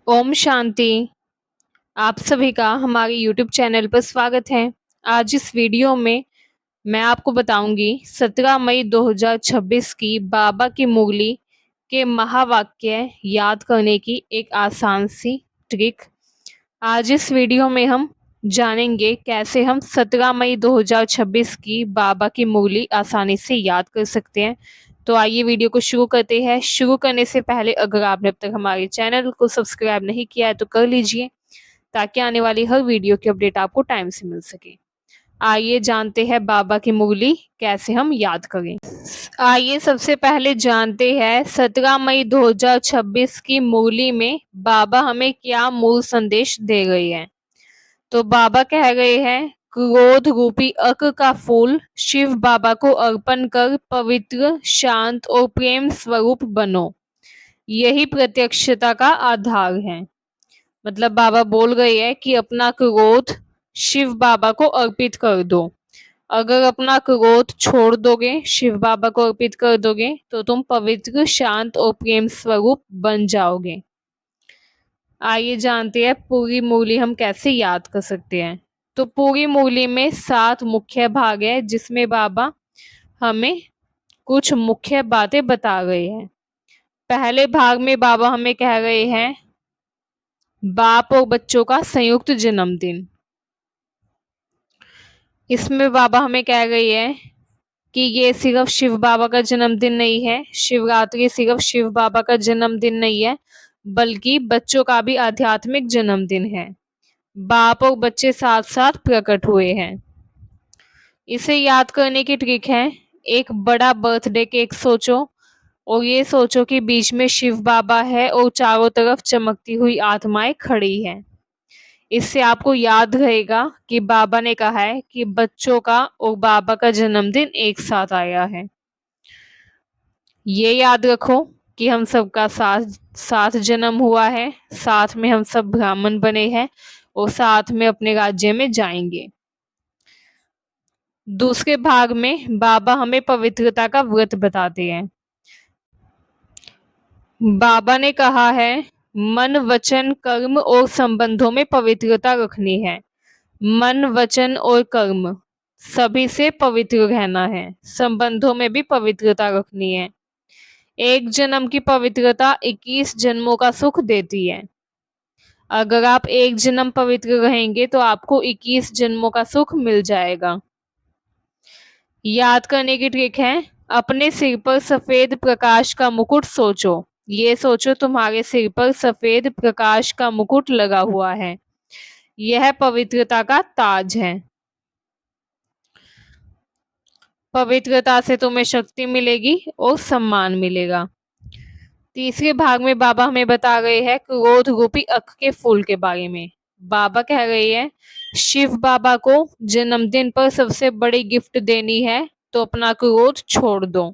ओम शांति। आप सभी का हमारे YouTube चैनल पर स्वागत है। आज इस वीडियो में मैं आपको बताऊंगी 17 मई 2026 की बाबा की मुरली के महावाक्य याद करने की एक आसान सी ट्रिक। आज इस वीडियो में हम जानेंगे कैसे हम 17 मई 2026 की बाबा की मुरली आसानी से याद कर सकते हैं। तो आइए वीडियो को शुरू करते हैं। शुरू करने से पहले अगर आपने अब तक हमारे चैनल को सब्सक्राइब नहीं किया है तो कर लीजिए, ताकि आने वाली हर वीडियो की अपडेट आपको टाइम से मिल सके। आइए जानते हैं बाबा की मुरली कैसे हम याद करें। आइए सबसे पहले जानते हैं 17 मई 2026 की मुरली में बाबा हमें क्या मूल संदेश दे रहे हैं। तो बाबा कह रहे हैं, क्रोध रूपी अक का फूल शिव बाबा को अर्पण कर पवित्र, शांत और प्रेम स्वरूप बनो। यही प्रत्यक्षता का आधार है। मतलब बाबा बोल रहे हैं कि अपना क्रोध शिव बाबा को अर्पित कर दो। अगर अपना क्रोध छोड़ दोगे, शिव बाबा को अर्पित कर दोगे, तो तुम पवित्र, शांत और प्रेम स्वरूप बन जाओगे। आइए जानते हैं पूरी मुरली हम कैसे याद कर सकते हैं। तो पूरी मुरली में 7 मुख्य भाग है, जिसमें बाबा हमें कुछ मुख्य बातें बता रहे हैं। पहले भाग में बाबा हमें कह रहे हैं बाप और बच्चों का संयुक्त जन्मदिन। इसमें बाबा हमें कह रही है कि ये सिर्फ शिव बाबा का जन्मदिन नहीं है, शिवरात्रि सिर्फ शिव बाबा का जन्मदिन नहीं है, बल्कि बच्चों का भी आध्यात्मिक जन्मदिन है। बाप और बच्चे साथ साथ प्रकट हुए हैं। इसे याद करने की ट्रिक है, एक बड़ा बर्थडे केक सोचो और ये सोचो कि बीच में शिव बाबा है और चारों तरफ चमकती हुई आत्माएं खड़ी हैं। इससे आपको याद रहेगा कि बाबा ने कहा है कि बच्चों का और बाबा का जन्मदिन एक साथ आया है। ये याद रखो कि हम सबका साथ साथ जन्म हुआ है, साथ में हम सब ब्राह्मण बने हैं और साथ में अपने राज्य में जाएंगे। दूसरे भाग में बाबा हमें पवित्रता का व्रत बताते हैं। बाबा ने कहा है मन, वचन, कर्म और संबंधों में पवित्रता रखनी है। मन, वचन और कर्म सभी से पवित्र रहना है। संबंधों में भी पवित्रता रखनी है। एक जन्म की पवित्रता 21 जन्मों का सुख देती है। अगर आप एक जन्म पवित्र रहेंगे तो आपको 21 जन्मों का सुख मिल जाएगा। याद करने की ट्रिक है, अपने सिर पर सफेद प्रकाश का मुकुट सोचो। ये सोचो तुम्हारे सिर पर सफेद प्रकाश का मुकुट लगा हुआ है। यह पवित्रता का ताज है। पवित्रता से तुम्हें शक्ति मिलेगी और सम्मान मिलेगा। तीसरे भाग में बाबा हमें बता रहे हैं क्रोध रूपी अक के फूल के बारे में। बाबा कह रहे हैं शिव बाबा को जन्मदिन पर सबसे बड़ी गिफ्ट देनी है तो अपना क्रोध छोड़ दो।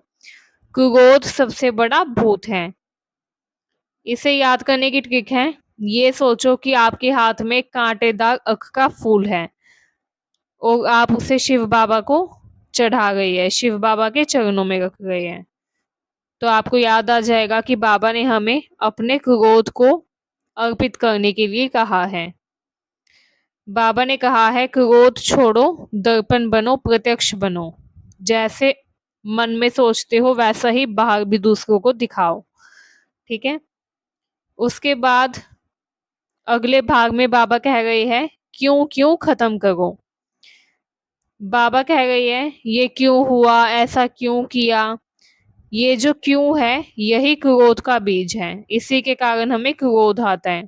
क्रोध सबसे बड़ा भूत है। इसे याद करने की ट्रिक है, ये सोचो कि आपके हाथ में कांटेदार अक का फूल है और आप उसे शिव बाबा को चढ़ा गई है, शिव बाबा के चरणों में रख गए हैं। तो आपको याद आ जाएगा कि बाबा ने हमें अपने क्रोध को अर्पित करने के लिए कहा है। बाबा ने कहा है क्रोध छोड़ो, दर्पण बनो, प्रत्यक्ष बनो। जैसे मन में सोचते हो वैसा ही बाहर भी दूसरों को दिखाओ। ठीक है। उसके बाद अगले भाग में बाबा कह रहे हैं क्यों क्यों खत्म करो। बाबा कह रही है ये क्यों हुआ, ऐसा क्यों किया। ये जो क्यों है यही क्रोध का बीज है। इसी के कारण हमें क्रोध आता है।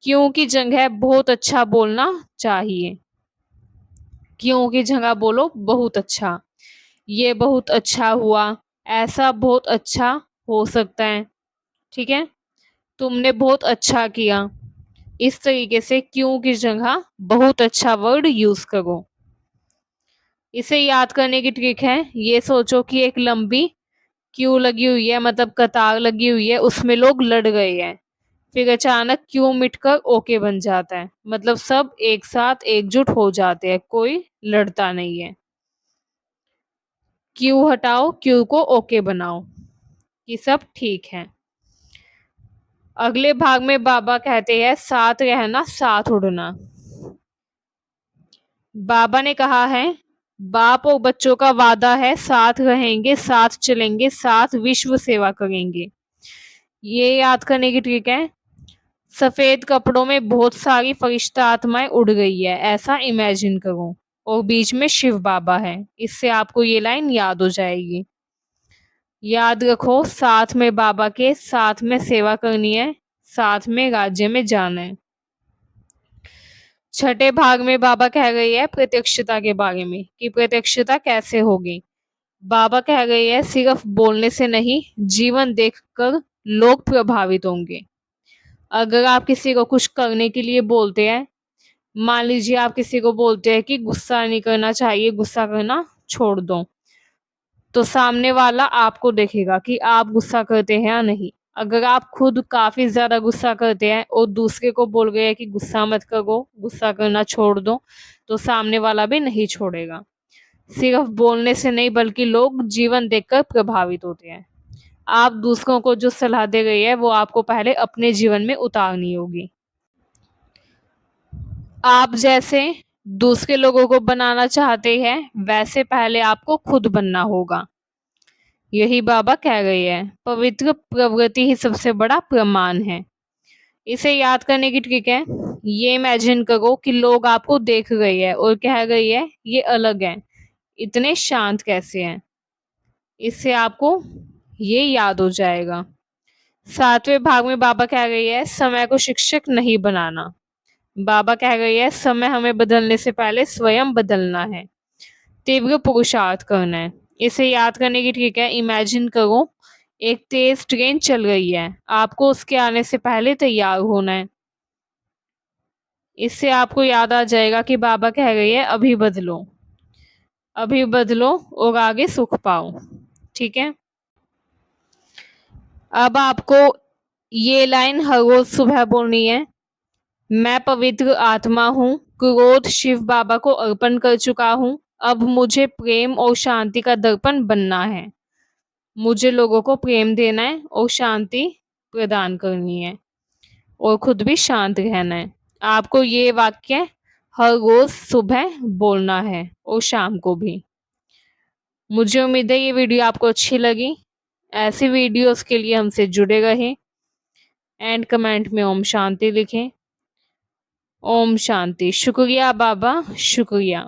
क्यों की जगह बहुत अच्छा बोलना चाहिए। क्यों की जगह बोलो बहुत अच्छा। ये बहुत अच्छा हुआ, ऐसा बहुत अच्छा हो सकता है। ठीक है, तुमने बहुत अच्छा किया। इस तरीके से क्यों की जगह बहुत अच्छा वर्ड यूज करो। इसे याद करने की ट्रिक है, ये सोचो कि एक लंबी क्यू लगी हुई है, मतलब कतार लगी हुई है, उसमें लोग लड़ गए हैं। फिर अचानक क्यू मिटकर ओके बन जाता है, मतलब सब एक साथ एकजुट हो जाते हैं, कोई लड़ता नहीं है। क्यू हटाओ, क्यू को ओके बनाओ कि सब ठीक है। अगले भाग में बाबा कहते हैं साथ रहना साथ उड़ना। बाबा ने कहा है बाप और बच्चों का वादा है साथ रहेंगे साथ चलेंगे साथ विश्व सेवा करेंगे। ये याद करने की ट्रिक है। सफेद कपड़ों में बहुत सारी फरिश्ता आत्माएं उड़ गई है ऐसा इमेजिन करो और बीच में शिव बाबा है। इससे आपको ये लाइन याद हो जाएगी। याद रखो साथ में बाबा के साथ में सेवा करनी है साथ में राज्य में जाना है। छठे भाग में बाबा कह रही है प्रत्यक्षता के बारे में कि प्रत्यक्षता कैसे होगी। बाबा कह रही है सिर्फ बोलने से नहीं जीवन देखकर लोग प्रभावित होंगे। अगर आप किसी को कुछ करने के लिए बोलते हैं, मान लीजिए आप किसी को बोलते हैं कि गुस्सा नहीं करना चाहिए, गुस्सा करना छोड़ दो, तो सामने वाला आपको देखेगा कि आप गुस्सा करते हैं या नहीं। अगर आप खुद काफी ज्यादा गुस्सा करते हैं और दूसरे को बोल गए कि गुस्सा मत करो, गुस्सा करना छोड़ दो, तो सामने वाला भी नहीं छोड़ेगा। सिर्फ बोलने से नहीं बल्कि लोग जीवन देखकर प्रभावित होते हैं। आप दूसरों को जो सलाह दे रही है वो आपको पहले अपने जीवन में उतारनी होगी। आप जैसे दूसरे लोगों को बनाना चाहते हैं वैसे पहले आपको खुद बनना होगा। यही बाबा कह रही है पवित्र प्रवृत्ति ही सबसे बड़ा प्रमाण है। इसे याद करने की ट्रिक है ये इमेजिन करो कि लोग आपको देख रही है और कह रही है ये अलग है, इतने शांत कैसे हैं। इससे आपको ये याद हो जाएगा। सातवें भाग में बाबा कह रही है समय को शिक्षक नहीं बनाना। बाबा कह रही है समय हमें बदलने से पहले स्वयं बदलना है, तीव्र पुरुषार्थ करना है। इसे याद करने की ट्रिक है इमेजिन करो एक तेज ट्रेन चल रही है, आपको उसके आने से पहले तैयार होना है। इससे आपको याद आ जाएगा कि बाबा कह रही है अभी बदलो और आगे सुख पाओ। ठीक है, अब आपको ये लाइन हर रोज सुबह बोलनी है। मैं पवित्र आत्मा हूँ, क्रोध शिव बाबा को अर्पण कर चुका हूँ, अब मुझे प्रेम और शांति का दर्पण बनना है। मुझे लोगों को प्रेम देना है और शांति प्रदान करनी है और खुद भी शांत रहना है। आपको ये वाक्य हर रोज सुबह बोलना है और शाम को भी। मुझे उम्मीद है ये वीडियो आपको अच्छी लगी। ऐसी वीडियोस के लिए हमसे जुड़े रहें एंड कमेंट में ओम शांति लिखें। ओम शांति। शुक्रिया बाबा, शुक्रिया।